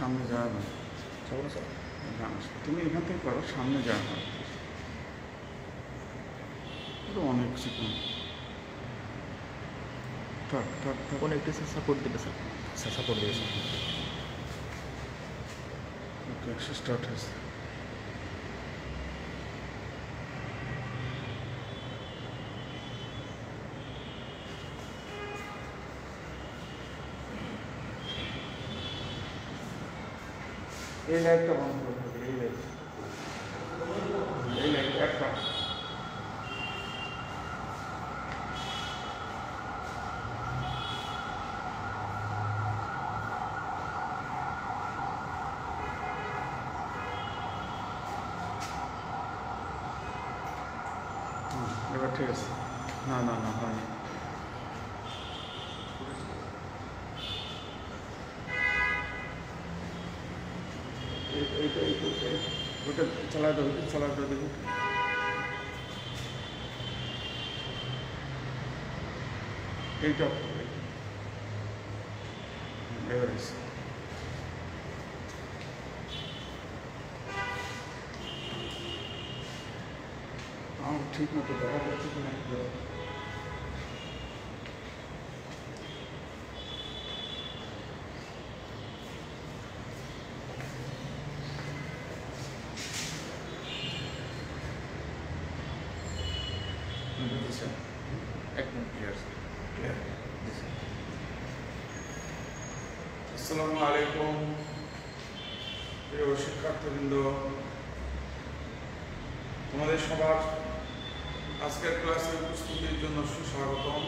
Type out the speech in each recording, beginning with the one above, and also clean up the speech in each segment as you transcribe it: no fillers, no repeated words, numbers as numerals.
সামনে যাওয়া না, তুমি এখান থেকে করো, সামনে যাওয়া হয় অনেক চিকন। থাক থাক থাক, কোন একটু সাপোর্ট দেবে স্যার? স্যার সাপোর্ট দেবে স্যার। ওকে, স্টার্ট হয়েছে। এই লাইটটা বন্ধ করে থাকবে, এই লাইট একটা। এবার ঠিক আছে। না না না, হয়নি। ওটা চালা দেবো, চালা দেবো, দেখি। এইটা এবার এসে আমার ঠিক মতো দেখা যাচ্ছে কিনা। আসসালামু আলাইকুম প্রিয় শিক্ষার্থীবৃন্দ, তোমাদের সবার আজকের ক্লাসের প্রস্তুতির জন্য সুস্বাগতম।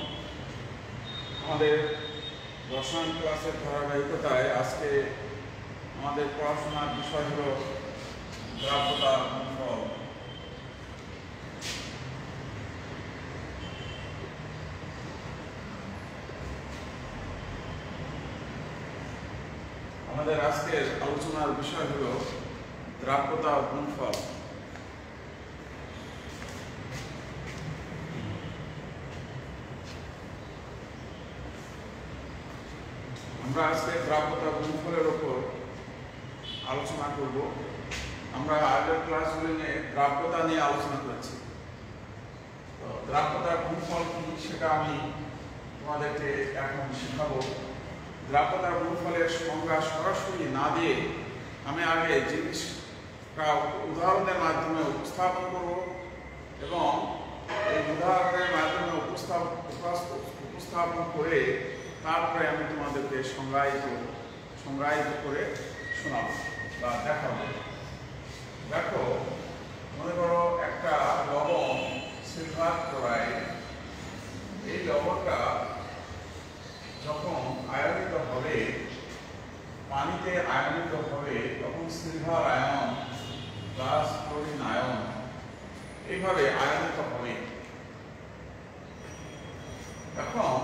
আমাদের রসায়ন ক্লাসের ধারাবাহিকতায় আজকে আমাদের পড়াশোনার বিষয় হল দ্রাব্যতার গুণফল। আমাদের আজকের আলোচনার বিষয় হল দ্রাব্যতা গুণফল। আমরা আজকে দ্রাব্যতা গুণফলের উপর আলোচনা করব। আমরা আগের ক্লাসগুলিতে দ্রাব্যতা নিয়ে আলোচনা করেছি। তো দ্রাব্যতা গুণফল কি সেটা আমি তোমাদেরকে এখন শেখাবো। দ্রাব্যতার গুণফলের সংজ্ঞা সরাসরি না দিয়ে আমি আগে জিনিসটা উদাহরণের মাধ্যমে উপস্থাপন করব এবং এই উদাহরণের মাধ্যমে উপস্থাপন করে তারপরে আমি তোমাদেরকে সংজ্ঞায়িত করে শোনাব বা দেখাবো। দেখো, মনে করো একটা লবণ সিলভার ক্লোরাইড। এই লবণটা যখন আয়নিত হবে, পানিতে আয়নিত হবে, তখন silver ion plus chlorine ion এইভাবে আয়নিত হবে। এখন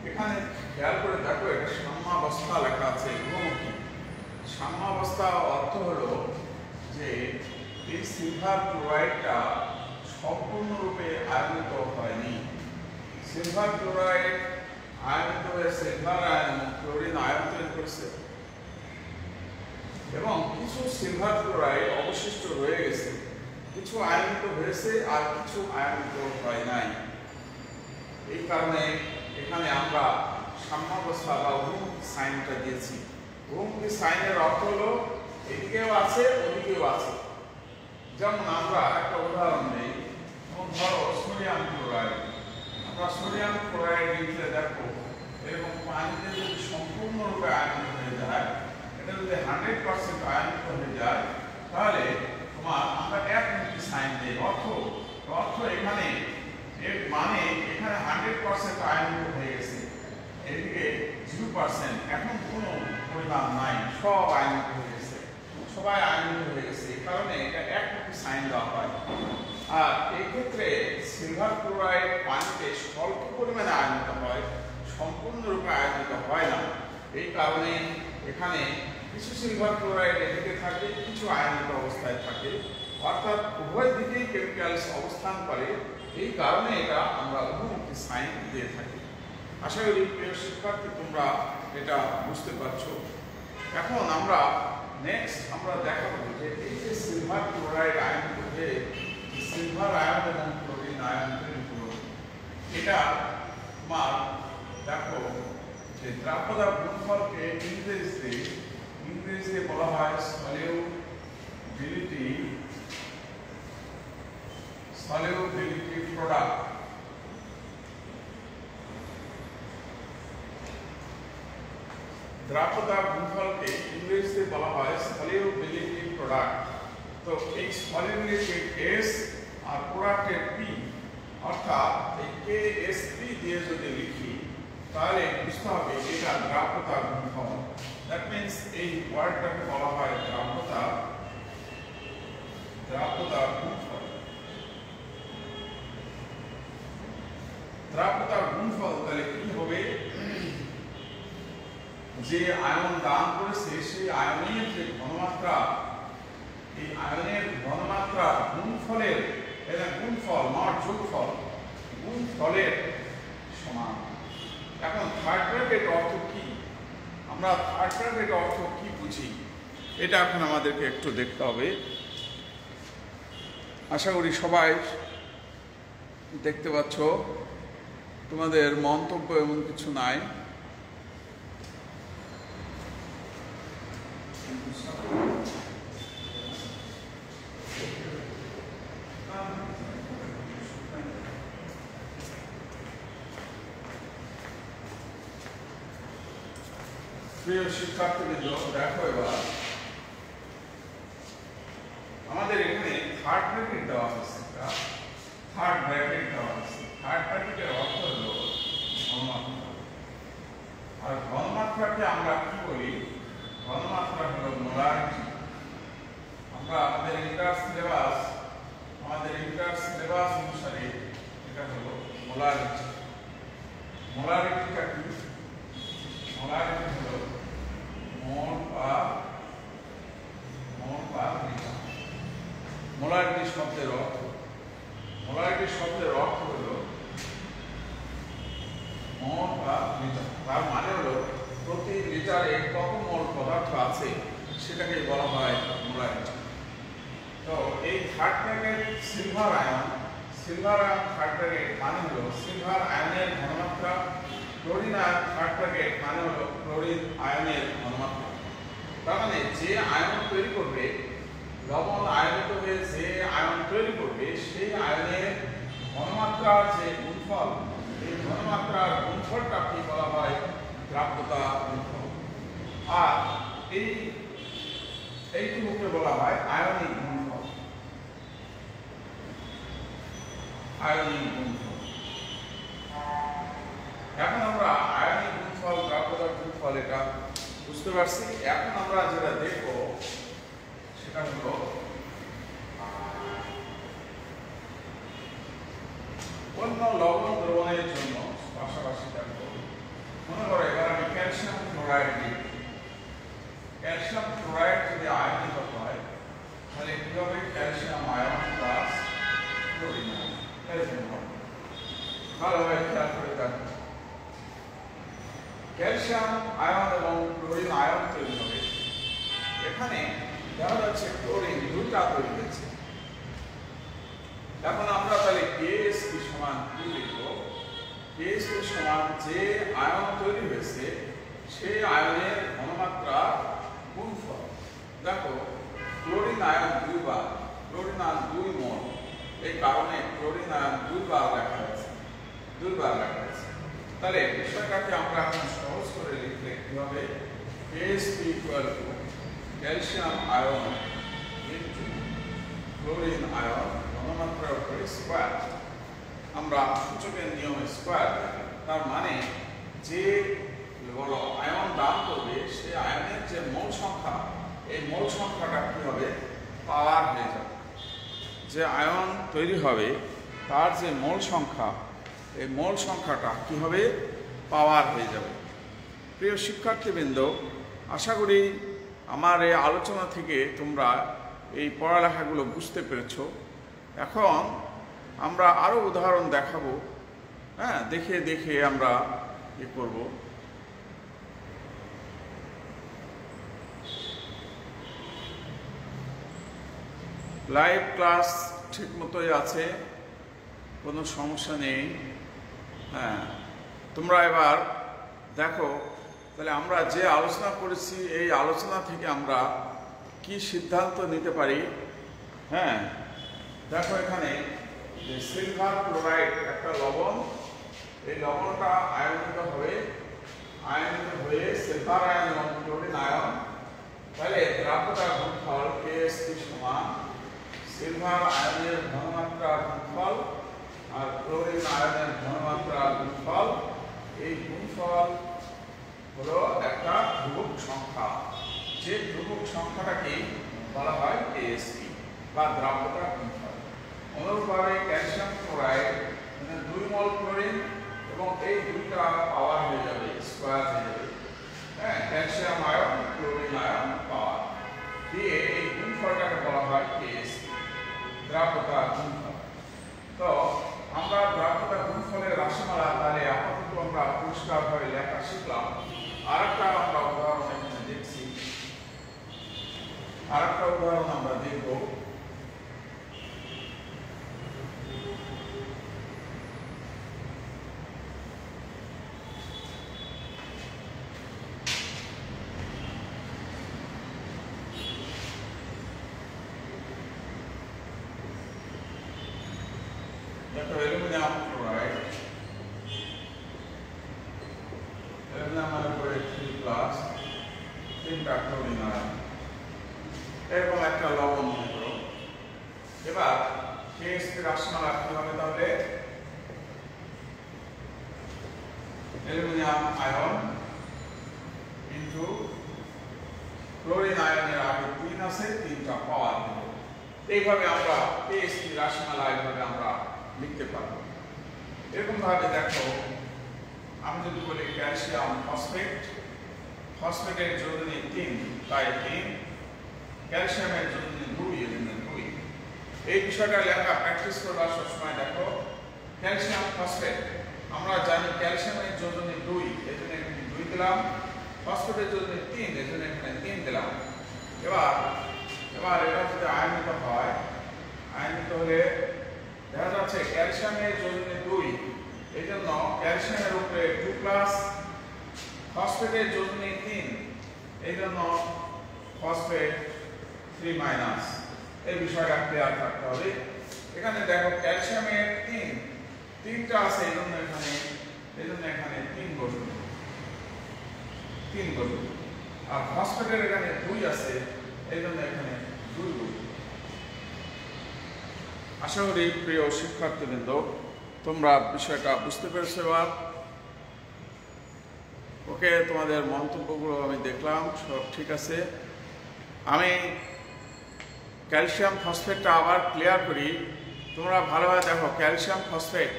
এখানে খেয়াল করে দেখো, এটা সাম্যাবস্থা লেখা আছে, বহুমুখী সাম্যাবস্থা। অর্থ হলো যে এই সিলভার ক্লোরাইডটা সম্পূর্ণরূপে আয়নিত হয়নি। সিলভার ক্লোরাইড আয়নিত হয়ে সিলভার আয়ন ক্লোরিন আয়ন তৈরি করছে এবং কিছু সিলভার ক্লোরাইড অবশিষ্ট রয়ে গেছে। কিছু আয়নিত হয়েছে আর কিছু আয়নিত হয় নাই। এই কারণে এখানে আমরা সাম্যাবস্থা বা বহুমুখী সাইনটা দিয়েছি। বহুমুখী সাইনের অর্থ হলো এদিকেও আছে ওদিকেও আছে। যেমন আমরা একটা উদাহরণ নেই, যেমন ধরো সোডিয়াম ক্লোরাইড। আমরা সোডিয়াম ক্লোরাইড লিখলে দেখো, এরকম পানিতে যদি সম্পূর্ণরূপে আয়নিত হয়ে যায়, এটা যদি 100% আয়নিত হয়ে যায়, তাহলে আমরা একমুখী সাইন দিই। অর্থ এখানে এর মানে এখানে 100% আয়নিত হয়ে গেছে, এদিকে 0%, এখন কোনো পরিমাণ নাই, সব আয়নিত হয়ে গেছে, সবাই আয়নিত হয়ে গেছে। এই কারণে এটা একমুখী সাইন দেওয়া হয়। আর এই ক্ষেত্রে সিলভার ক্লোরাইড পানিতে স্বল্প পরিমাণে আয়নিত হয়, সম্পূর্ণরূপে আয়নিত হয় না। এই কারণে এখানে কিছু সিলভার ক্লোরাইড এদিকে থাকে, কিছু আয়নিত অবস্থায় থাকে, অর্থাৎ উভয় দিকেই কেমিক্যালস অবস্থান করে। এই কারণে এটা আমরা বহুমুখী সাইন দিয়ে থাকি। আশা করি প্রিয় শিক্ষার্থী তোমরা এটা বুঝতে পারছো। এখন আমরা নেক্সট আমরা দেখাবো যে এই যে সিলভার ক্লোরাইড আয়ন যে সিলভার আয়ন এবং ক্লোরিন আয়ন তৈরি করলো, এটা তোমার দেখো যে দ্রাবকতার গুণফলকে ইংরেজিতে বলা হয় সলিউবিলিটি প্রোডাক্ট। দ্রাবকতার গুণফলকে ইংরেজিতে বলা হয় সলিউবিলিটি প্রোডাক্ট। তো এই সলিউবিলিটির এস আর প্রোডাক্টের পি, অর্থাৎ এই KSP দিয়ে যদি লিখি তাহলে বুঝতে হবে এটা দ্রাবকতার গুণফল। দ্যাট মিন্স এই ওয়ার্ডটাকে বলা হয় দ্রাবকতার গুণফল। দ্রাবকতার গুণফল তাহলে কি হবে? যে আয়ন দান করেছে সেই আয়নের যে ঘনমাত্রা, এই আয়নের ঘনমাত্রা গুণফলের, এটা গুণফল নট যোগফল, গুণফলের সমান। এখন থার্ড ব্র্যাকেট অর্থ কি? আমরা থার্ড ব্র্যাকেট অর্থ কি বুঝি এটা এখন আমাদেরকে একটু দেখতে হবে। আশা করি সবাই দেখতে পাচ্ছ, তোমাদের মন্তব্য এমন কিছু নাই। প্রিয় শিক্ষার্থীবৃন্দ, দেখো এবার আমাদের এখানে থার্ড ব্র্যাকেট দেওয়া হয়েছে। থার্ড ব্র্যাকেট দেওয়া হয়েছে। থার্ড ব্র্যাকেটের অর্থ হলো ঘনমাত্রা। আর ঘনমাত্রাকে আমরা কি বলি? ঘনমাত্রা হলো মোলারিটি। আমরা আমাদের ইন্টার সিলেবাস অনুসারে এটা হলো মোলারিটি। মোলারিটিটা কি? মোলারিটি হলো মোল বা লিটার। মোলারিটি শব্দের অর্থ হলো মোল বা লিটার। তার মানে হলো প্রতি লিটারে কত মোল পদার্থ আছে সেটাকে বলা হয় মোলারিটি। তো এই third bracket silver ion third bracket মানে হলো সিলভার আয়নের ঘনমাত্রা, ক্লোরিন আয়ন থার্ড ব্র্যাকেট মানে হলো ক্লোরিন আয়নের ঘনমাত্রা। তার মানে যে আয়ন তৈরি করবে, লবণ আয়নিত হয়ে যে আয়ন তৈরি করবে সেই আয়নের ঘনমাত্রার যে গুণফল, এই ঘনমাত্রার গুণফলটাকে বলা হয় দ্রাব্যতা গুণফল। আর এইটুকুকে বলা হয় আয়নিক গুণফল। এখন আমরা আয়নিক গুণফল, দ্রাব্যতার গুণফল এটা বুঝতে পারছি। এখন আমরা যেটা দেখব সেটা হলো অন্য লবণ দ্রবণের জন্য পাশাপাশি দেখো। মনে করো এবার আমি ক্যালসিয়াম ক্লোরাইড দিই। ক্যালসিয়াম ক্লোরাইড যদি আয়নিত হয় তাহলে কি হবে? Calcium ion plus chlorine ion, এরকম হবে। ভালোভাবে খেয়াল করে দেখো, ক্যালসিয়াম আয়ন এবং ক্লোরিন আয়ন তৈরি হবে। এখানে দেখা যাচ্ছে ক্লোরিন দুটা তৈরি হয়েছে। এখন আমরা তাহলে KSP সমান কি লিখব? KSP সমান যে আয়ন তৈরি হয়েছে সেই আয়নের ঘনমাত্রা গুণফল। দেখো ক্লোরিন আয়ন 2 বার, ক্লোরিন আয়ন 2 মোল, এই কারণে ক্লোরিন আয়ন 2 বার লেখা হয়েছে। তাহলে বিষয়টাকে আমরা এখন সহজ করে লিখলে কি হবে? KSP equal to calcium ion into chlorine ion ঘনমাত্রার উপরে স্কয়ার। আমরা সূচকের নিয়মে স্কয়ার, তার মানে যে বড় আয়ন দান করবে সেই আয়নের যে মোল সংখ্যা, এই মোল সংখ্যাটা কি হবে? পাওয়ার হয়ে যাবে। যে আয়ন তৈরি হবে তার যে মোল সংখ্যা, এই মোল সংখ্যাটা কি হবে? পাওয়ার হয়ে যাবে। প্রিয় শিক্ষার্থীবৃন্দ, আশা করি আমার এই আলোচনা থেকে তোমরা এই পড়ালেখাগুলো বুঝতে পেরেছ। এখন আমরা আরও উদাহরণ দেখাবো। দেখে আমরা করব। লাইভ ক্লাস ঠিক মতোই আছে, কোনো সমস্যা নেই। হ্যাঁ, তোমরা এবার দেখো তাহলে আমরা যে আলোচনা করেছি এই আলোচনা থেকে আমরা কি সিদ্ধান্ত নিতে পারি। হ্যাঁ, দেখো এখানে যে সিলভার ক্লোরাইড একটা লবণ, এই লবণটা আয়নিত হয়ে সিলভার আয়ন এবং ক্লোরিন আয়ন, তাহলে দ্রাব্যতার গুণফল KSP সমান সিলভার আয়নের ঘনমাত্রার গুণফল আর ক্লোরিন আয়নের ঘনমাত্রার গুণফল। এই গুণফল হলো একটা ধ্রুবক সংখ্যা, যে ধ্রুবক সংখ্যাটাকে বলা হয় KSP বা দ্রাব্যতার গুণফল। অনুরূপভাবে ক্যালসিয়াম ক্লোরাইড মানে 2 মোল ক্লোরিন এবং এই দুইটা পাওয়ার হয়ে যাবে, স্কয়ার হয়ে যাবে। হ্যাঁ, ক্যালসিয়াম আয়ন ক্লোরিন আয়ন পাওয়ার দিয়ে এই গুণফলটাকে বলা হয় KSP, দ্রাব্যতার গুণফল। তো আমরা দ্রাব্যতার গুণফলের রাশিমালা তাহলে আপাতত আমরা পরিষ্কারভাবে লেখা শিখলাম। আরেকটা আমরা উদাহরণ এখানে দেখছি, আরেকটা উদাহরণ আমরা দেখব। দেখো অ্যালুমিনিয়াম ক্লোরাইড, অ্যালুমিনিয়ামের উপরে 3+, 3টা ক্লোরিন আয়ন, এরকম একটা লবণ মনে করো। এবার KSP রাশিমালা কি হবে তাহলে? অ্যালুমিনিয়াম আয়ন ইনটু ক্লোরিন আয়নের আগে 3 আছে, 3টা পাওয়ার হবে। এইভাবে আমরা KSP রাশিমালা এইভাবে আমরা লিখতে পারবো। এরকম ভাবে দেখো, আমি যদি বলি ক্যালসিয়াম ফসফেট, ফসফেটের যোজনী 3 তাই 3, ক্যালসিয়ামের যোজনী 2 এজন্য 2। এই বিষয়টা লেখা প্র্যাকটিস করবা সবসময়। দেখো ক্যালসিয়াম ফসফেট, আমরা জানি ক্যালসিয়ামের যোজনী 2 এজন্য এখানে 2 দিলাম, ফসফেটের যোজনী 3 এজন্য এখানে 3 দিলাম। এবার এটা যদি আয়নিত হয়, আয়নিত হলে দেখা যাচ্ছে ক্যালসিয়ামের যোজনী 2, এই জন্য ক্যালসিয়ামের উপরে 2+, ফসফেটের যোজনী 3, এই জন্য ফসফেট 3-। এই বিষয়টা ক্লিয়ার থাকতে হবে। এখানে দেখো ক্যালসিয়ামের 3টা আছে, এই জন্য এখানে 3 বসবে, 3 বসবে। আর ফসফেটের এখানে 2 আছে, এই জন্য এখানে 2 বসবে। আশা করি প্রিয় শিক্ষার্থীবৃন্দ তোমরা বিষয়টা বুঝতে পেরেছো। এবার ওকে, তোমাদের মন্তব্যগুলো আমি দেখলাম, সব ঠিক আছে। আমি ক্যালসিয়াম ফসফেটটা আবার ক্লিয়ার করি, তোমরা ভালোভাবে দেখো। ক্যালসিয়াম ফসফেট,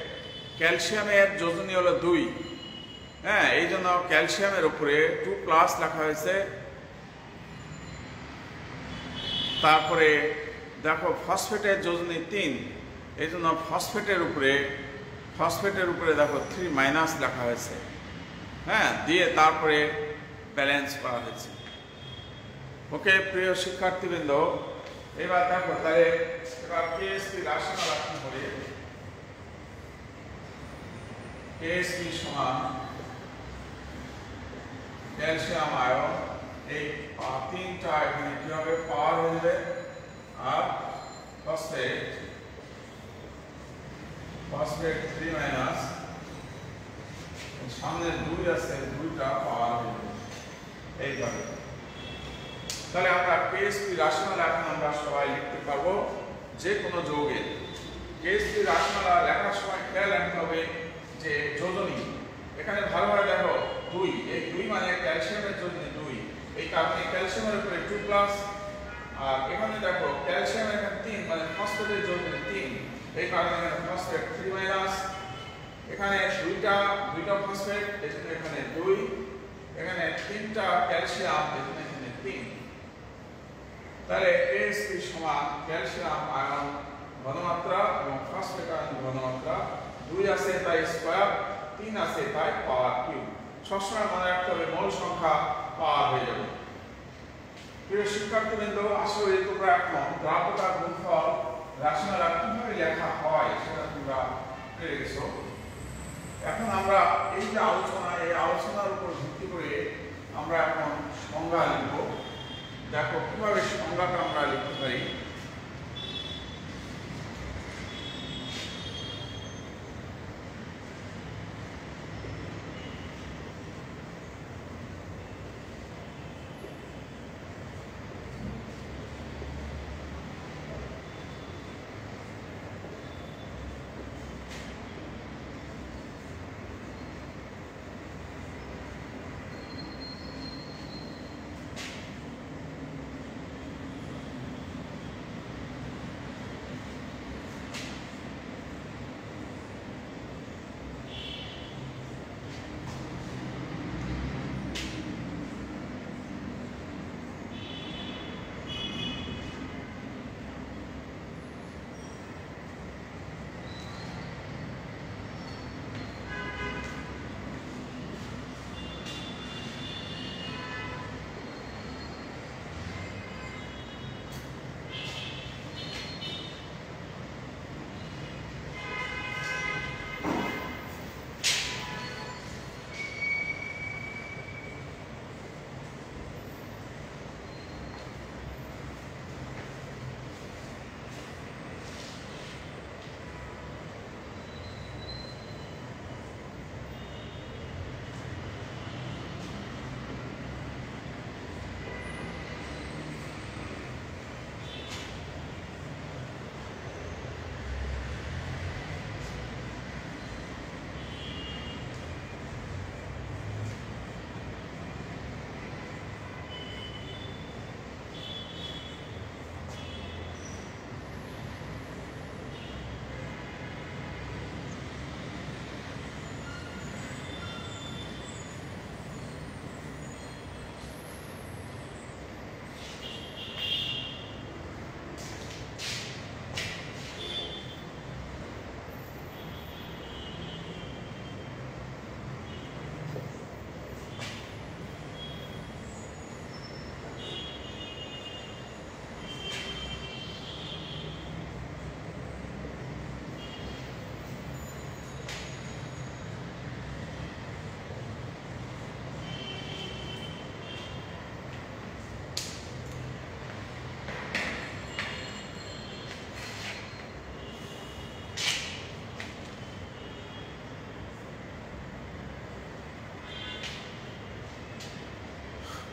ক্যালসিয়ামের যোজনী হলো 2, হ্যাঁ, এই জন্য ক্যালসিয়ামের উপরে 2+ লেখা হয়েছে। তারপরে দেখো ফসফেটের যোজনী 3, এই জন্য ফসফেটের উপরে দেখো 3- লেখা হয়েছে। হ্যাঁ, দিয়ে তারপরে ব্যালেন্স করা হয়েছে। ওকে প্রিয় শিক্ষার্থীবৃন্দ, এবার দেখো তাহলে এবার KSP রাশিমালা কি হবে? KSP সমান ক্যালসিয়াম আয়ন, এই 3টা এখানে কি হবে? পাওয়ার হয়ে যাবে। আর ফসফেট 3-, সামনে 2 আছে, 2টা পাওয়ার হয়ে যাবে। এইভাবে তাহলে আমরা KSP রাশিমালা এখন আমরা সবাই লিখতে পারবো যে কোনো যৌগের। KSP রাশিমালা লেখার সময় খেয়াল রাখতে হবে যে যোজনী, এখানে ভালোভাবে দেখো 2, এই 2 মানে ক্যালসিয়ামের যোজনী 2, এই কারণে ক্যালসিয়ামের উপরে 2+, আর এখানে দেখো ক্যালসিয়ামের এখানে 3 মানে ফসফেটের যোজনী 3, এই কারণে এখানে ফসফেট 3-। এখানে 2টা ফসফেট, এজন্য এখানে 2, এখানে 3টা ক্যালসিয়াম, এজন্য এখানে 3। তাহলে KSP সমান ক্যালসিয়াম আয়ন ঘনমাত্রা এবং ফসফেট আয়ন ঘনমাত্রা 2 আছে তাই স্কয়ার, 3 আছে তাই পাওয়ার কিউব। সবসময় মনে রাখতে হবে মোল সংখ্যা পাওয়ার হয়ে যাবে। প্রিয় শিক্ষার্থীবৃন্দ, আসলে তোমরা এখন দ্রাবতার গুণফল রাশিমালা কিভাবে লেখা হয় সেটা তোমরা পেয়ে গেছো। এখন আমরা এই যে আলোচনা, এই আলোচনার উপর ভিত্তি করে আমরা এখন সংজ্ঞা লিখব। দেখো কিভাবে সংজ্ঞাটা আমরা লিখতে পারি।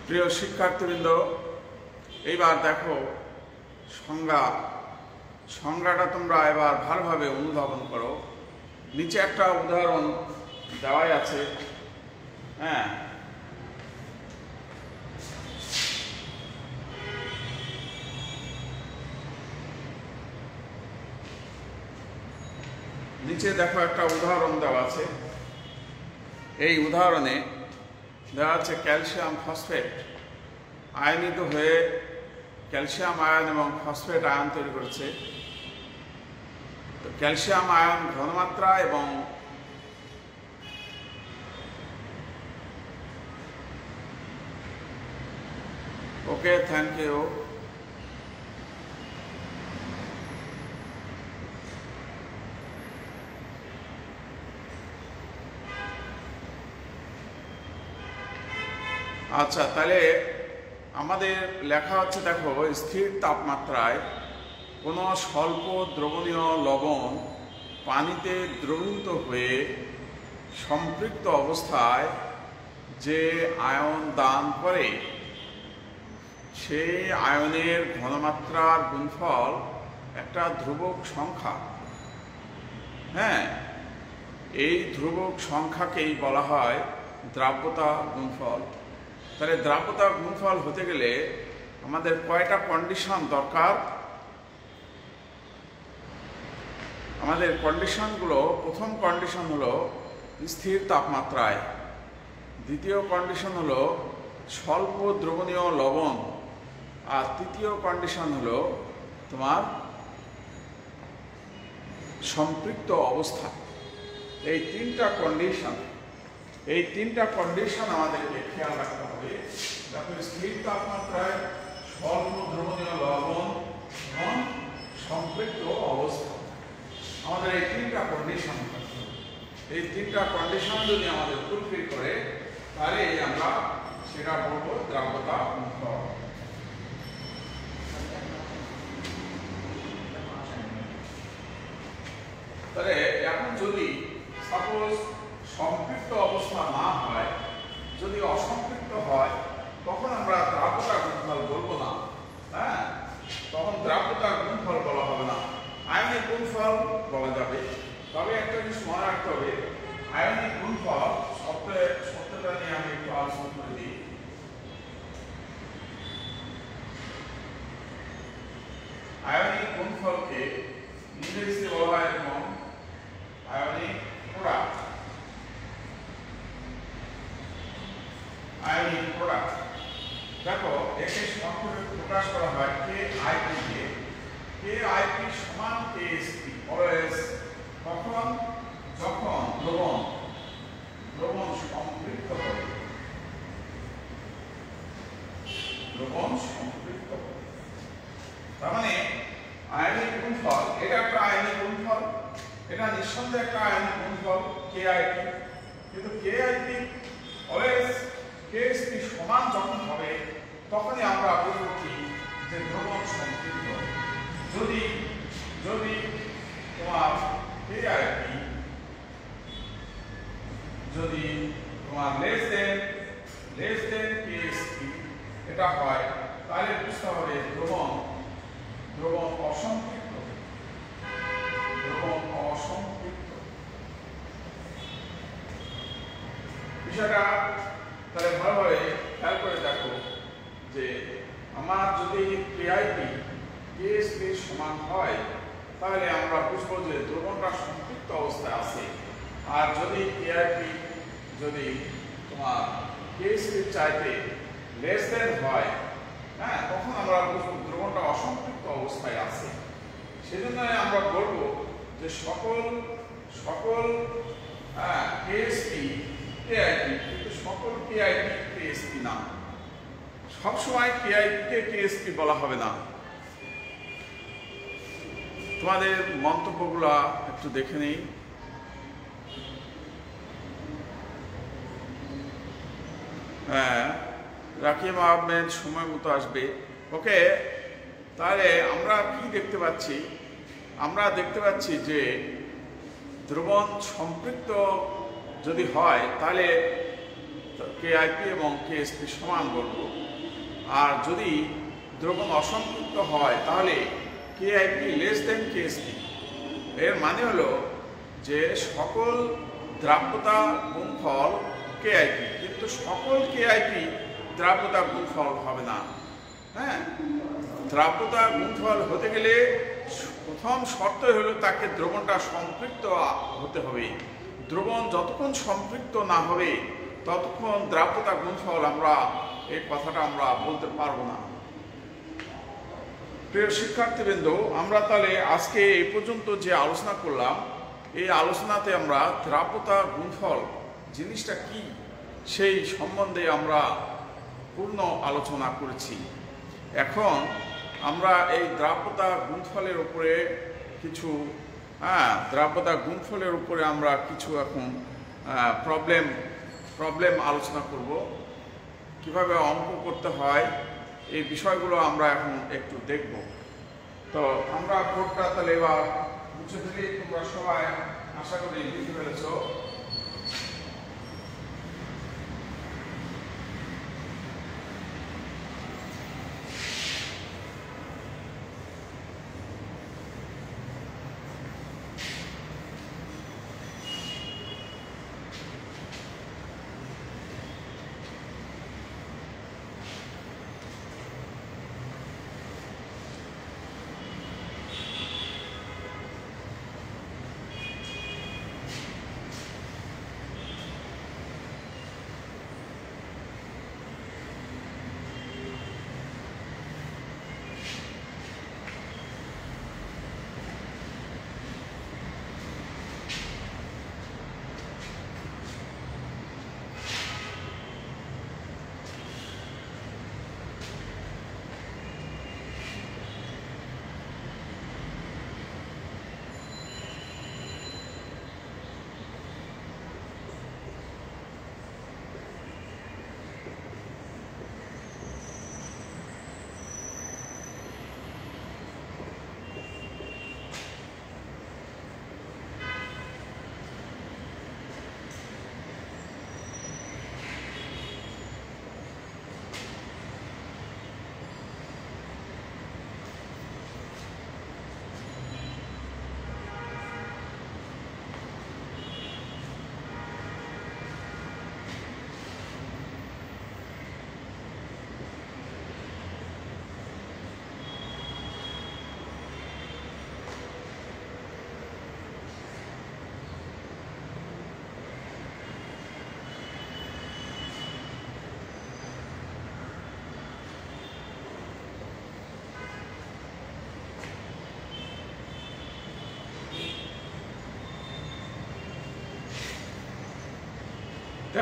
প্রিয় শিক্ষার্থীবৃন্দ, এইবার দেখো সংজ্ঞাটা তোমরা এবার ভালোভাবে অনুধাবন করো। নিচে একটা উদাহরণ দেওয়াই আছে। হ্যাঁ, নিচে দেখো একটা উদাহরণ দেওয়া আছে। এই উদাহরণে দেওয়া আছে ক্যালসিয়াম ফসফেট আয়নিত হয়ে ক্যালসিয়াম আয়ন এবং ফসফেট আয়ন তৈরি করেছে। তো ক্যালসিয়াম আয়ন ঘনমাত্রা এবং ওকে, থ্যাংক ইউ। আচ্ছা, তাহলে আমাদের লেখা হচ্ছে, দেখো স্থির তাপমাত্রায় কোনো স্বল্প দ্রবণীয় লবণ পানিতে দ্রবীভূত হয়ে সম্পৃক্ত অবস্থায় যে আয়ন দান করে সেই আয়নের ঘনমাত্রার গুণফল একটা ধ্রুবক সংখ্যা। হ্যাঁ, এই ধ্রুবক সংখ্যাকেই বলা হয় দ্রাব্যতা গুণফল। তাহলে দ্রাব্যতা গুণফল হতে গেলে আমাদের কয়টা কন্ডিশন দরকার? আমাদের কন্ডিশনগুলো, প্রথম কন্ডিশন হলো স্থির তাপমাত্রায়, দ্বিতীয় কন্ডিশন হলো স্বল্প দ্রবণীয় লবণ, আর তৃতীয় কন্ডিশন হলো তোমার সম্পৃক্ত অবস্থা। এই তিনটা কন্ডিশন আমাদেরকে খেয়াল রাখতে হবে। দেখো স্থির তাপমাত্রায় স্বল্প দ্রবণীয় লবণ এবং সম্পৃক্ত অবস্থা। আমাদের এই তিনটা কন্ডিশন, এই তিনটা কন্ডিশন যদি আমাদের ফুলফিল করে তাহলে আমরা সেটা বলবো দ্রাব্যতা গুণফল। তাহলে এখন যদি সাপোজ সম্পৃক্ত অবস্থা না হয়, যদি অসম্পৃক্ত হয়, তখন আমরা দ্রাব্যতা গুণফল বলবো না। হ্যাঁ, তখন দ্রাব্যতা গুণফল বলা হবে না, আয়নিক গুণফল বলা যাবে। তবে একটা জিনিস মনে রাখতে হবে, আয়নিক গুণফল শব্দটা নিয়ে আমি একটু আলোচনা করে দিই। আয়নিক গুণফলকে ইংরেজিতে বলা হয় এরকম আয়নিক প্রোডাক্ট। আয়নিক প্রোডাক্ট দেখো, একে সংক্ষেপে প্রকাশ করা হয় KIP দিয়ে। KIP সমান KSP অলওয়েজ তখন যখন দ্রবণ সম্পৃক্ত হবে। দ্রবণ সম্পৃক্ত হবে তার মানে আয়নিক গুণফল, এটা একটা আয়নিক গুণফল, এটা নিঃসন্দেহে একটা আয়নিক গুণফল KIP, কিন্তু KIP অলওয়েজ KSP সমান যখন হবে তখনই আমরা বলবো কি যে দ্রবণ সম্পৃক্ত। যদি তোমার KIP যদি তোমার লেস দেন KSP এটা হয়, তাহলে বুঝতে হবে দ্রবণ অসম্পৃক্ত। বিষয়টা তাহলে ভালোভাবে খেয়াল করে দেখো যে আমার যদি KIP KSP সমান হয় তাহলে আমরা বুঝবো যে দ্রবণটা সম্পৃক্ত অবস্থায় আছে। আর যদি KIP যদি তোমার KSP চাইতে লেস দেন হয়, হ্যাঁ, তখন আমরা বুঝবো দ্রবণটা অসম্পৃক্ত অবস্থায় আছে। সেজন্য আমরা বলবো যে সকল KSP KIP, কিন্তু সকল KIP KSP না, সবসময় KIP কে KSP বলা হবে না। তোমাদের মন্তব্যগুলা একটু দেখে নেই। হ্যাঁ, রাকিব আহমেদ সময় মতো আসবে। ওকে, তাহলে আমরা কি দেখতে পাচ্ছি? আমরা দেখতে পাচ্ছি যে দ্রবণ সম্পৃক্ত যদি হয় তাহলে KIP এবং KSP সমান বলব, আর যদি দ্রবণ অসম্পৃক্ত হয় তাহলে KIP লেস দেন KSP। এর মানে হলো যে সকল দ্রাব্যতা গুণফল KIP, কিন্তু সকল KIP দ্রাব্যতা গুণফল হবে না। হ্যাঁ, দ্রাব্যতা গুণফল হতে গেলে প্রথম শর্ত হলো তাকে দ্রবণটা সম্পৃক্ত হতে হবে। দ্রবণ যতক্ষণ সম্পৃক্ত না হবে ততক্ষণ দ্রাব্যতা গুণফল আমরা এই কথাটা আমরা বলতে পারবো না। প্রিয় শিক্ষার্থীবৃন্দ, আমরা তাহলে আজকে এই পর্যন্ত যে আলোচনা করলাম, এই আলোচনাতে আমরা দ্রাব্যতা গুণফল জিনিসটা কি সেই সম্বন্ধে আমরা পূর্ণ আলোচনা করেছি। এখন আমরা এই দ্রাব্যতা গুণফলের উপরে কিছু দ্রাব্যতা গুণফলের উপরে আমরা কিছু এখন প্রবলেম আলোচনা করব। কিভাবে অঙ্ক করতে হয় এই বিষয়গুলো আমরা এখন একটু দেখব। তো আমরা বোর্ডটা তাহলে এবার মুছে ফেলি। তোমরা সবাই আশা করি লিখে ফেলেছ।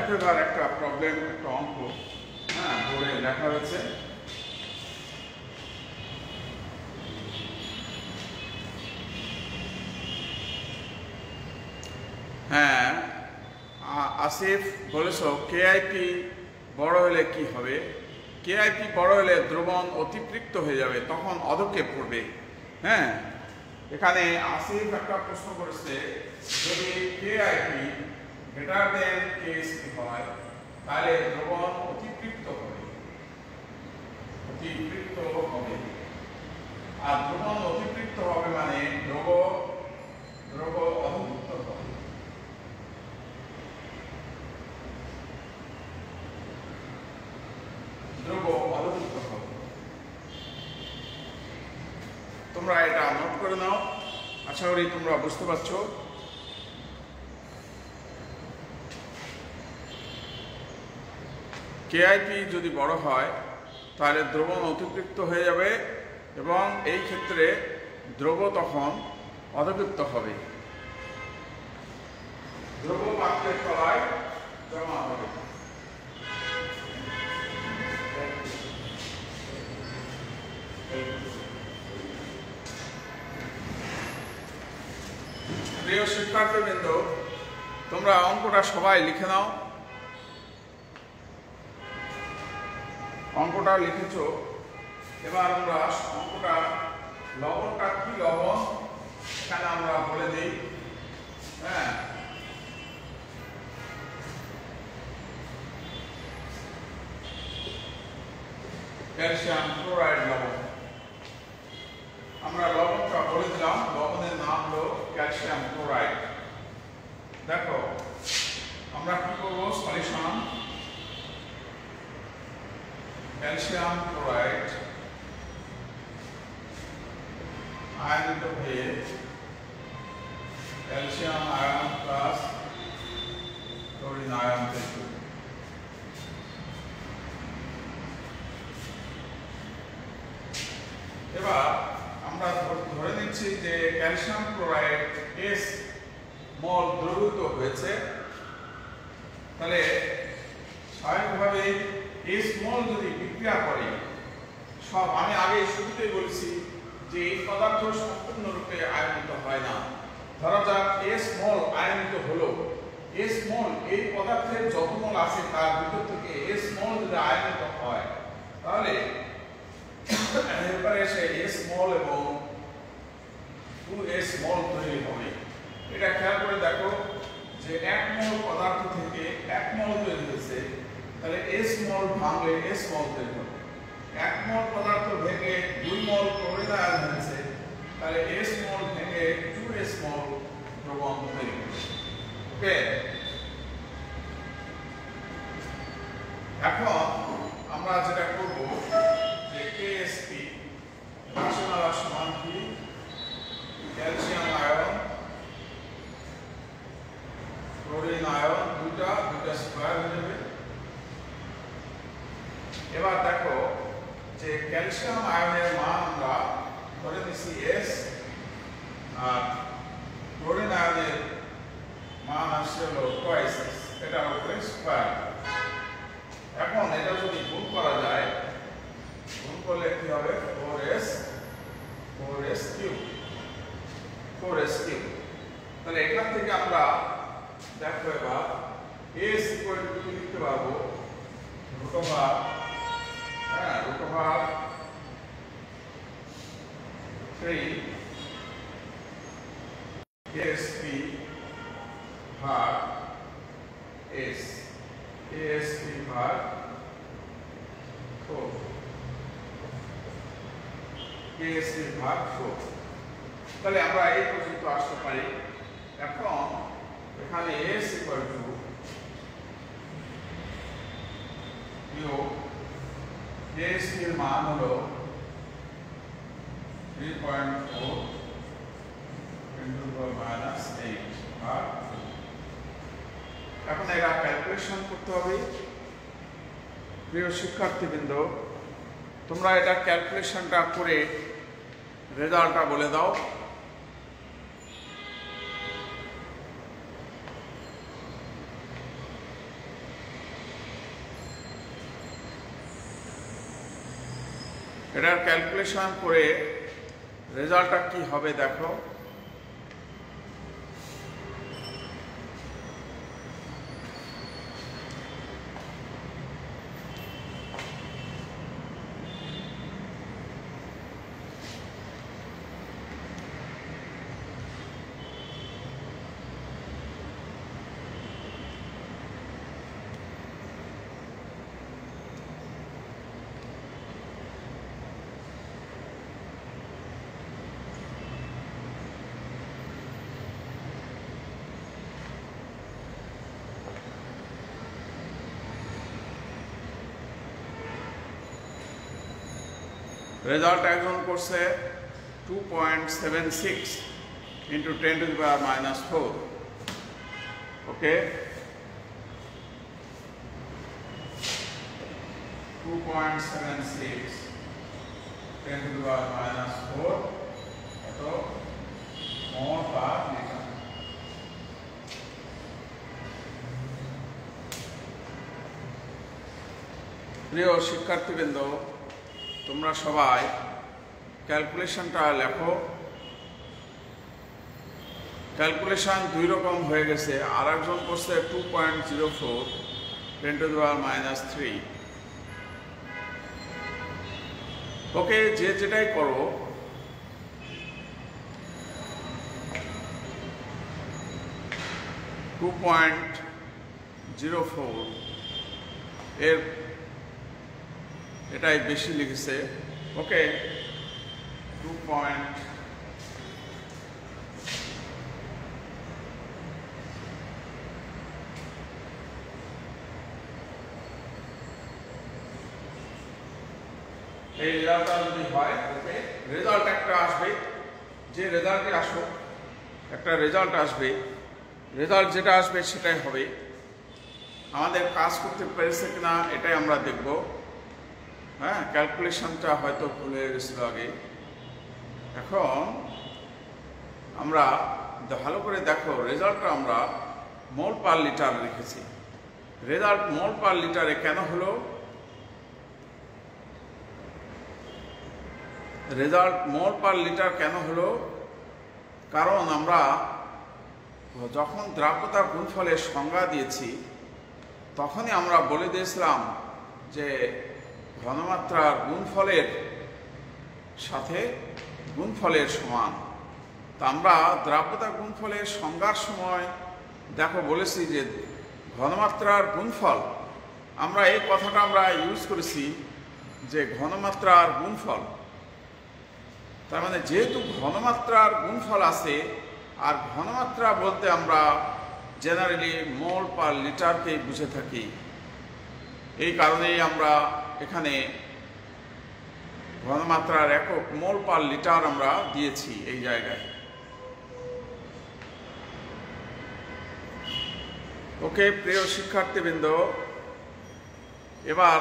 দেখো এবার একটা প্রবলেম, একটা অঙ্ক, হ্যাঁ, বোর্ডে লেখা হয়েছে। হ্যাঁ, আসিফ বলেছ কেআইপি বড় হলে কি হবে? কেআইপি বড় হলে দ্রবণ অতিপৃক্ত হয়ে যাবে, তখন অধক্ষেপ পড়বে। হ্যাঁ, এখানে আসিফ একটা প্রশ্ন করেছে, যদি কেআইপি গ্রেটার দেন কেএসপি হয় তাহলে দ্রবণ অতিপৃক্ত হবে, অতিপৃক্ত হবে। আর দ্রবণ অতিপৃক্ত হবে মানে দ্রব অধভুক্ত হবে। দ্রব অধভুক্ত হবে। তোমরা এটা নোট করে নাও, আশা করি তোমরা বুঝতে পারছো। কেআইপি যদি বড় হয় তাহলে দ্রবণ অতিপৃক্ত হয়ে যাবে এবং এই ক্ষেত্রে দ্রব তখন অধপৃক্ত হবে, দ্রব পাত্রের তলায় জমা হবে। প্রিয় শিক্ষার্থীবৃন্দ, তোমরা অঙ্কটা সবাই লিখে নাও। অঙ্কটা লিখেছ, এবার আমরা অঙ্কটা লবণটা কি লবণ এখানে আমরা বলে দিই। হ্যাঁ, ক্যালসিয়াম ক্লোরাইড লবণ। আমরা লবণটা বলে দিলাম, লবণের নাম হলো ক্যালসিয়াম ক্লোরাইড। দেখো আমরা কি করবো, সলিউশন ক্যালসিয়াম ক্লোরাইড আয়নিত হয়ে calcium ion plus chlorine ion তৈরি। এবার আমরা ধরে নিচ্ছি যে ক্যালসিয়াম ক্লোরাইড S মোল দ্রবীভূত হয়েছে, তাহলে স্বাভাবিকভাবে S মোল যদি বিক্রিয়া করে, সব আমি আগে শুরুতেই বলেছি যে এই পদার্থ সম্পূর্ণরূপে আয়নিত হয় না। ধরা যাক S মোল আয়নিত হলো, S মোল এই পদার্থের যত মোল আছে তার ভিতর থেকে S মোল যদি আয়নিত হয় তাহলে এরপরে সে S মোল এবং 2S মোল তৈরি হবে। এটা খেয়াল করে দেখো যে 1 মোল পদার্থ থেকে 1 মোল তৈরি হয়েছে, তাহলে S মোল ভাঙলে S মোল তৈরি হবে। 1 মোল পদার্থ ভেঙে 2 মোল ক্লোরিন আয়ন হয়েছে, তাহলে S মোল ভেঙে 2S মোল দ্রবণ তৈরি হবে। ওকে, এখন আমরা যেটা করব যে KSP রাসায়নিক সমান কি, ক্যালসিয়াম আয়ন ক্লোরিন আয়ন দুটা স্কয়ার হয়ে যাবে। এবার দেখো যে ক্যালসিয়াম আয়নের মান আমরা ধরে নিচ্ছি S, আর ক্লোরিন আয়নের মান আসছে হলো টুয়াইস S, এটার উপরে স্কয়ার। এখন এটা যদি গুণ করা যায়, গুণ করলে কি হবে, 4s কিউব। তাহলে এখান থেকে আমরা দেখো এবার S ইকুয়াল টু কি লিখতে পারবো, রুট ওভার 3 KSP ভাগ S, KSP ভাগ 4, KSP ভাগ 4। তাহলে আমরা এই পর্যন্ত আসতে পারি। এখন এখানে S ইকুয়াল টু KSP এর মান হলো 3.4 × 8 ভাগ। এখন এটা ক্যালকুলেশন করতে হবে। প্রিয় শিক্ষার্থীবৃন্দ, তোমরা এটা ক্যালকুলেশনটা করে রেজাল্টটা বলে দাও। এটার ক্যালকুলেশন করে রেজাল্টটা কি হবে দেখো। রেজাল্ট একজন করছে 2.76 into 10 to the power minus 4. Okay, 2.76 10 to the power minus 4 এত মোল পার লিটার। প্রিয় শিক্ষার্থীবৃন্দ, তোমরা সবাই ক্যালকুলেশনটা লেখো। ক্যালকুলেশন দুই রকম হয়ে গেছে, আর একজন করছে 2.04 10 to the power minus 3। ওকে, যে যেটাই করো .04 এর এটাই বেশি লিখেছে। ওকে, 2. এই রেজাল্টটা যদি হয়, ওকে, রেজাল্ট একটা আসবে। যে রেজাল্টে আসুক, একটা রেজাল্ট আসবে। রেজাল্ট যেটা আসবে সেটাই হবে। আমাদের কাজ করতে পেরেছে কিনা এটাই আমরা দেখব। হ্যাঁ, ক্যালকুলেশনটা হয়তো ভুল হয়ে গেছিল আগে। এখন আমরা ভালো করে দেখো, রেজাল্টটা আমরা মোল পার লিটার লিখেছি। রেজাল্ট মোল পার লিটারে কেন হলো? রেজাল্ট মোল পার লিটার কেন হলো? কারণ আমরা যখন দ্রাব্যতার গুণফলের সংজ্ঞা দিয়েছি তখনই আমরা বলে দিয়েছিলাম যে ঘনমাত্রার গুণফলের সাথে গুণফলের সমান। তা আমরা দ্রাব্যতার গুণফলের সংজ্ঞার সময় দেখো বলেছি যে ঘনমাত্রার গুণফল, আমরা এই কথাটা আমরা ইউজ করেছি যে ঘনমাত্রার গুণফল। তার মানে যেহেতু ঘনমাত্রার গুণফল আছে, আর ঘনমাত্রা বলতে আমরা জেনারেলি মোল পার লিটারকে বুঝে থাকি, এই কারণেই আমরা এখানে ঘনমাত্রার একক মোল পার লিটার আমরা দিয়েছি এই জায়গায়। ওকে, প্রিয় শিক্ষার্থীবৃন্দ, এবার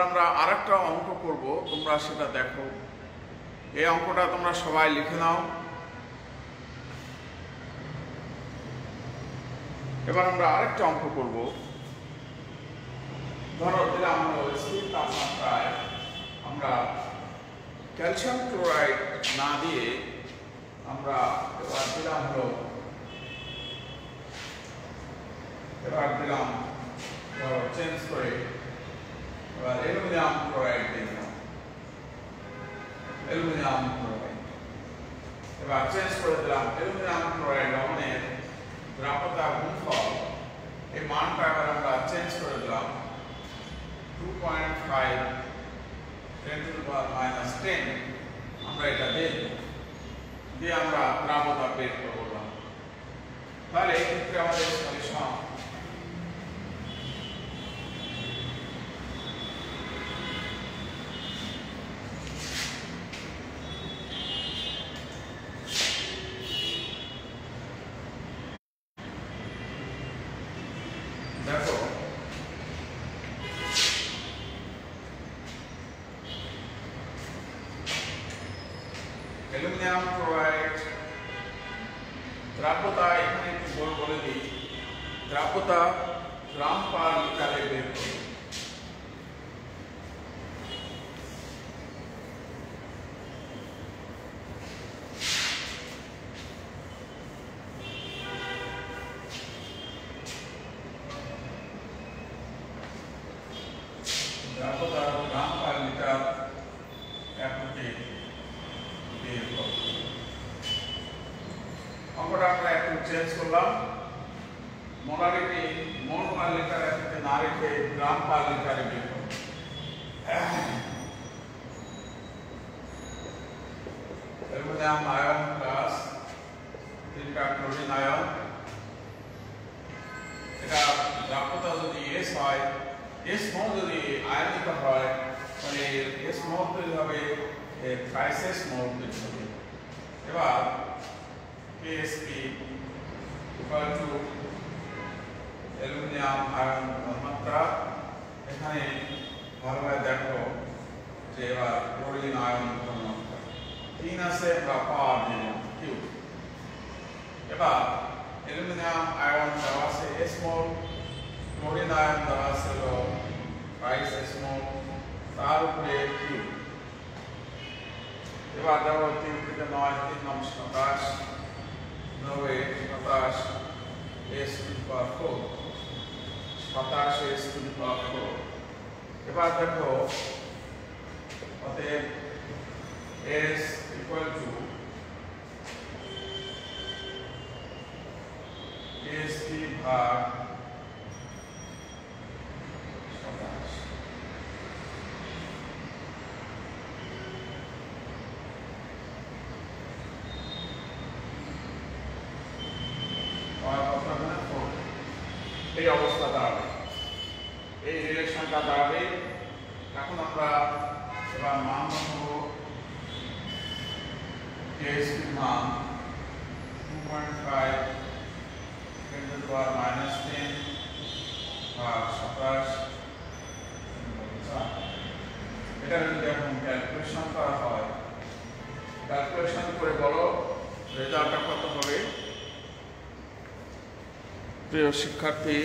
আমরা আরেকটা অঙ্ক করব, তোমরা সেটা দেখো। এই অঙ্কটা তোমরা সবাই লিখে নাও। এবার আমরা আরেকটা অঙ্ক করব। ধরো দিলাম স্থির তাপমাত্রায় আমরা ক্যালসিয়াম ক্লোরাইড না দিয়ে আমরা এবার দিলাম ধরো চেঞ্জ করে এবার অ্যালুমিনিয়াম ক্লোরাইড দিলাম। অ্যালুমিনিয়াম ক্লোরাইড এবার চেঞ্জ করে দিলাম অ্যালুমিনিয়াম ক্লোরাইড লবণের দ্রাব্যতা গুণফল, এই মানটা এবার আমরা চেঞ্জ করে দিলাম 2.5 10 to the power minus 10। আমরা এটা দিয়ে আমরা দ্রাব্যতা বের করলাম। তাহলে এই ক্ষেত্রে আমাদের সলিউশন দেখো। অ্যালুমিনিয়াম ক্লোরাইড দ্রাব্যতা এখানে একটু বলে দিই, দ্রাব্যতা গ্রাম পার লিটারে বের করি। অঙ্কটা আমরা একটু চেঞ্জ করলাম, মোলারিটি মোল পার লিটার থেকে না রেখে গ্রাম পার লিটারে বের করব। অ্যালুমিনিয়াম আয়ন প্লাস 3টা ক্লোরিন আয়ন, এটা দ্রাব্যতা যদি S হয়, S মোল যদি আয়নিত হয় তাহলে S মোল তৈরি হবে, ট্রাইসেস মোল তৈরি হবে। এবার KSP equal to aluminium ion ঘনমাত্রা, এখানে ভালোভাবে দেখো যে এবার ক্লোরিন আয়ন ঘনমাত্রা 3 আছে, আমরা পাওয়ার দিলাম কিউ। এবার অ্যালুমিনিয়াম আয়ন দেওয়া আছে S মোল, ক্লোরিন আয়ন দেওয়া আছে হলো 22 মোল, তার উপরে কিউ। এবার দেখো 3 থেকে 9, 3 9 27, 9 27 S to the power 4, 27 S to the power 4। এবার দেখো অতএব S ইকুয়াল টু KSP ভাগ 27। এই অবস্থা দাঁড়াবে, এই রিলেশনটা দাঁড়াবে। এখন আমরা এবার মান নেব, KSP মান 2.5 10 to the power minus 10 ভাগ 27। এটা যদি এখন ক্যালকুলেশন করা হয়, ক্যালকুলেশন করে বলো রেজাল্টটা কত হবে। প্রিয় শিক্ষার্থী,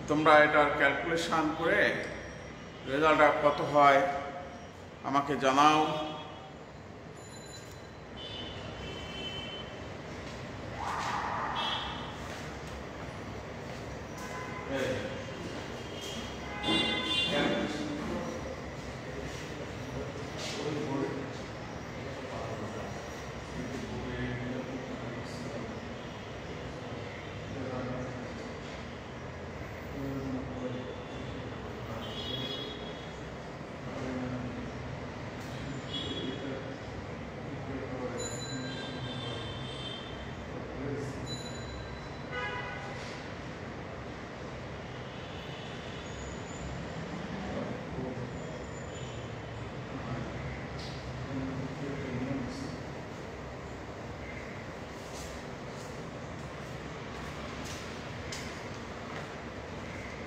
তোমরা এটার ক্যালকুলেশন করে রেজাল্টটা কত হয় আমাকে জানাও।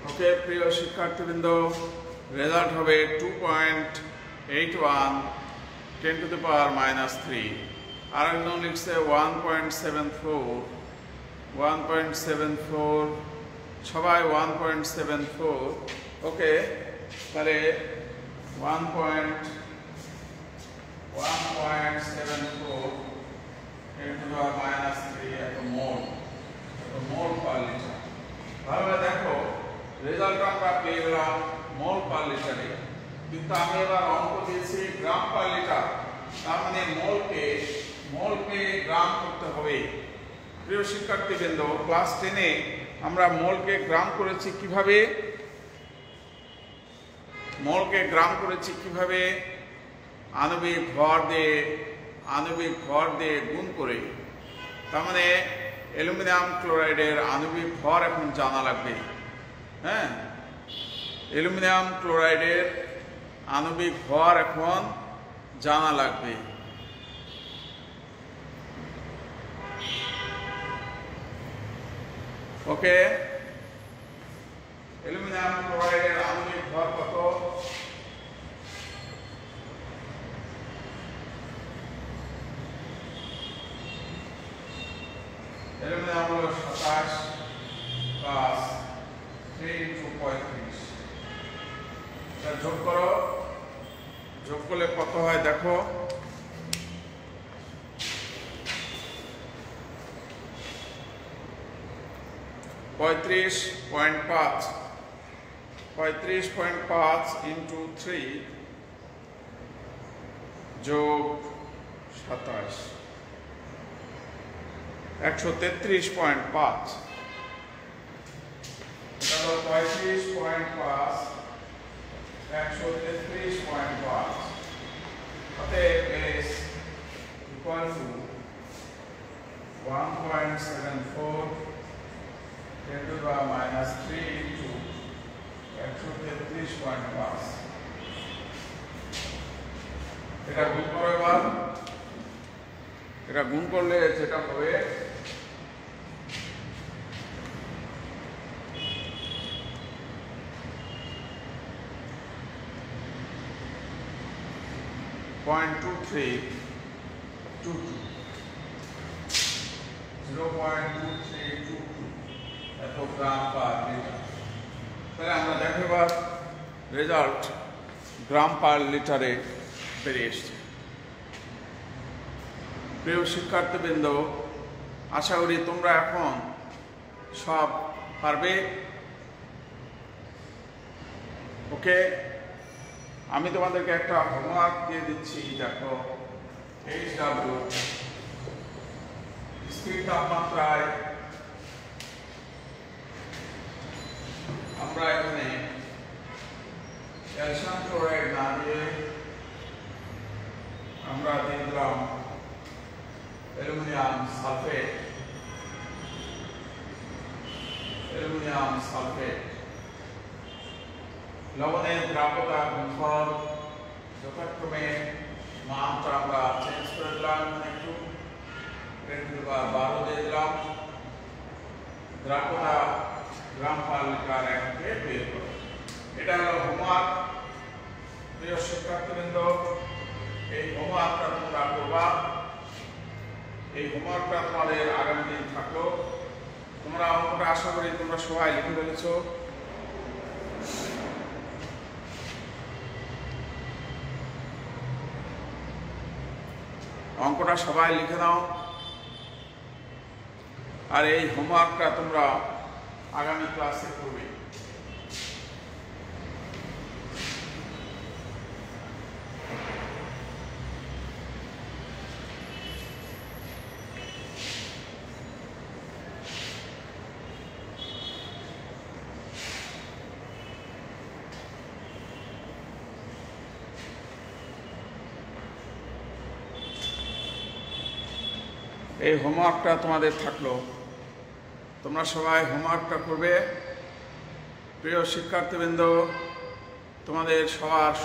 ওকে প্রিয় শিক্ষার্থীবৃন্দ, রেজাল্ট হবে 2.81 10 to the power minus 3। আর একজন লিখছে 1.74, সবাই 1.74। ওকে, তাহলে 1.74 10 to the power minus 3 এত মোল পার লিটার। ভালোভাবে দেখো রেজাল্ট আমরা পেয়ে গেলাম মোল পার লিটারে, কিন্তু আমি এবার অঙ্ক দিয়েছি গ্রাম পার লিটার, তার মানে মোলকে গ্রাম করতে হবে। প্রিয় শিক্ষার্থীবৃন্দ, ক্লাস 10-এ আমরা মোলকে গ্রাম করেছি কিভাবে, আণবিক ভর দিয়ে গুণ করে। তার মানে অ্যালুমিনিয়াম ক্লোরাইডের আণবিক ভর এখন জানা লাগবে। হ্যাঁ, অ্যালুমিনিয়াম ক্লোরাইডের আণবিক ভর এখন জানা লাগবে। ওকে, অ্যালুমিনিয়াম ক্লোরাইডের আণবিক ভর কত? অ্যালুমিনিয়াম হলো 27 প্লাস 3 × 35। এটা যোগ করো, যোগ করলে কত হয় দেখো। 35.5 ইন্টু 3 যোগ 27 133.5, এটা হলো 35.5, 133.5, অতএব s equal to 1.74 10 to the power minus 3 into 133.5। এটা গুণ করো এবার, এটা গুণ করলে যেটা হবে এত গ্রাম পার লিটার। তাহলে আমরা দেখো এবার রেজাল্ট গ্রাম পার লিটারে বেরিয়ে এসছে। প্রিয় শিক্ষার্থীবৃন্দ, আশা করি তোমরা এখন সব পারবে। ওকে, আমি তোমাদেরকে একটা হোমওয়ার্ক দিয়ে দিচ্ছি। দেখো, HW স্থির তাপমাত্রায় আমরা এখানে ক্যালসিয়াম ক্লোরাইড না দিয়ে আমরা দিয়ে দিলাম অ্যালুমিনিয়াম সালফেট। লবণের দ্রাব্যতা গুণফল যথাক্রমে মানটা আমরা চেঞ্জ করে দিলাম, একটু 10⁻12 দিয়ে দিলাম। দ্রাব্যতা গ্রাম পার লিটার এককে বের করো। এটা হলো হোমওয়ার্ক। প্রিয় শিক্ষার্থীবৃন্দ, এই হোমওয়ার্কটা তোমরা করবা। এই হোমওয়ার্কটা তোমাদের আগামী দিন থাকলো। তোমরা অঙ্কটা আশা করি তোমরা সবাই লিখে ফেলেছো। অঙ্কটা সবাই লিখে নাও। আর এই হোমওয়ার্কটা তোমরা আগামী ক্লাসে করবে। এই হোমওয়ার্কটা তোমাদের থাকলো, তোমরা সবাই হোমওয়ার্কটা করবে। প্রিয় শিক্ষার্থীবৃন্দ, তোমাদের সবার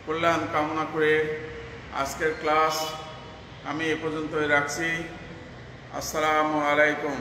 কল্যাণ কামনা করে আজকের ক্লাস আমি এ পর্যন্তই রাখছি। আসসালামু আলাইকুম।